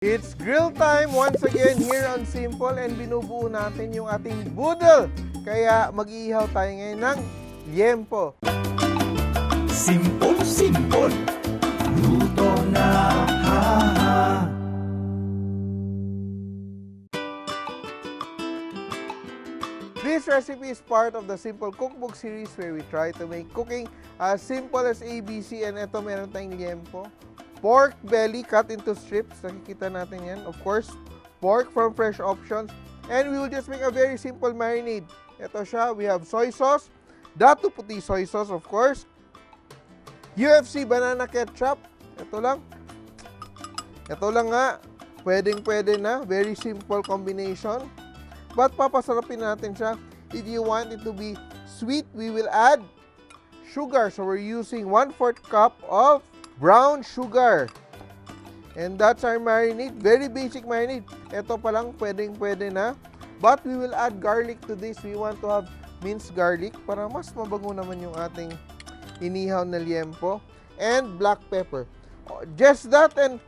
It's grill time once again here on Simple and binubuo natin yung ating boodle. Kaya mag-iihaw tayo ngayon ng liempo. Simple, simple. Luto na, ha, ha. This recipe is part of the Simple Cookbook series where we try to make cooking as simple as ABC. And ito meron tayong liempo. Pork belly cut into strips. Nakikita natin yan. Of course, pork from Fresh Options. And we will just make a very simple marinade. Ito siya. We have soy sauce. Datu puti soy sauce, of course. UFC banana ketchup. Ito lang. Ito lang nga. Pwedeng-pwede na. Very simple combination. But papasarapin natin siya. If you want it to be sweet, we will add sugar. So we're using 1/4 cup of brown sugar. And that's our marinade. Very basic marinade. Ito pa lang, pwedeng-pwede na. But we will add garlic to this. We want to have minced garlic para mas mabango naman yung ating inihaw na liempo. And black pepper. Just that and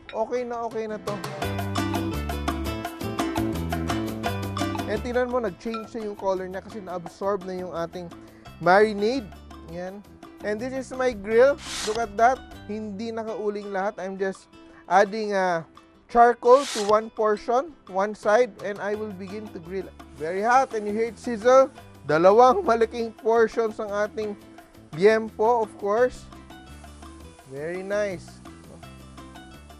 okay na to. And tingnan mo, nag-change na yung color niya kasi na-absorb na yung ating marinade. Yan. And this is my grill. Look at that. Hindi nakauling lahat. I'm just adding charcoal to one portion, one side, and I will begin to grill. Very hot and you hear it sizzle. Dalawang malaking portions ng ating liempo, of course. Very nice.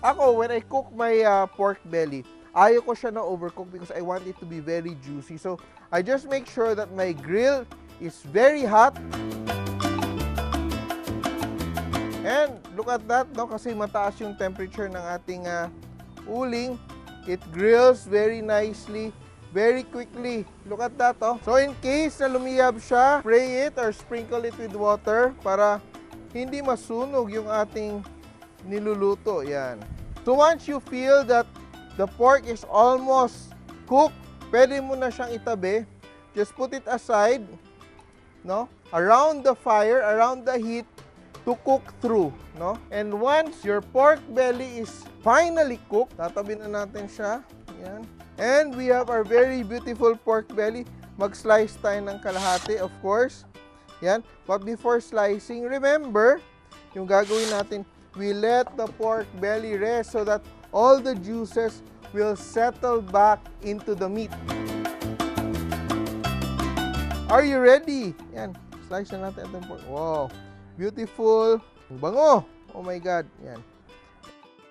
Ako, when I cook my pork belly, ayaw ko siya na overcook because I want it to be very juicy. So, I just make sure that my grill is very hot. And look at that, no? Kasi mataas yung temperature ng ating uling. It grills very nicely, very quickly. Look at that, oh. So in case na lumiyab siya, spray it or sprinkle it with water para hindi masunog yung ating niluluto. Yan. So once you feel that the pork is almost cooked, pwede mo na siyang itabi. Just put it aside, no? Around the fire, around the heat, to cook through, no? And once your pork belly is finally cooked, tatabi na natin siya. Yan. And we have our very beautiful pork belly. Mag-slice tayo ng kalahati, of course. Yan. But before slicing, remember, yung gagawin natin, we let the pork belly rest so that all the juices will settle back into the meat. Are you ready? Yan. Slice na natin itong pork. Wow. Beautiful. Bango. Oh my God. Yan.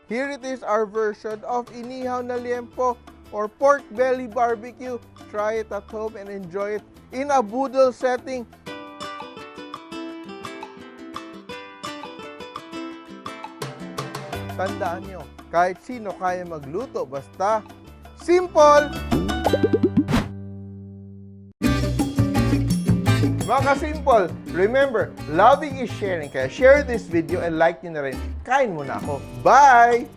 Here it is, our version of inihaw na liempo or pork belly barbecue. Try it at home and enjoy it in a boodle setting. Tandaan nyo, kahit sino kaya magluto, basta simple! Mga ka-simple, remember, loving is sharing. Kaya share this video and like nyo na rin. Kain muna ako. Bye!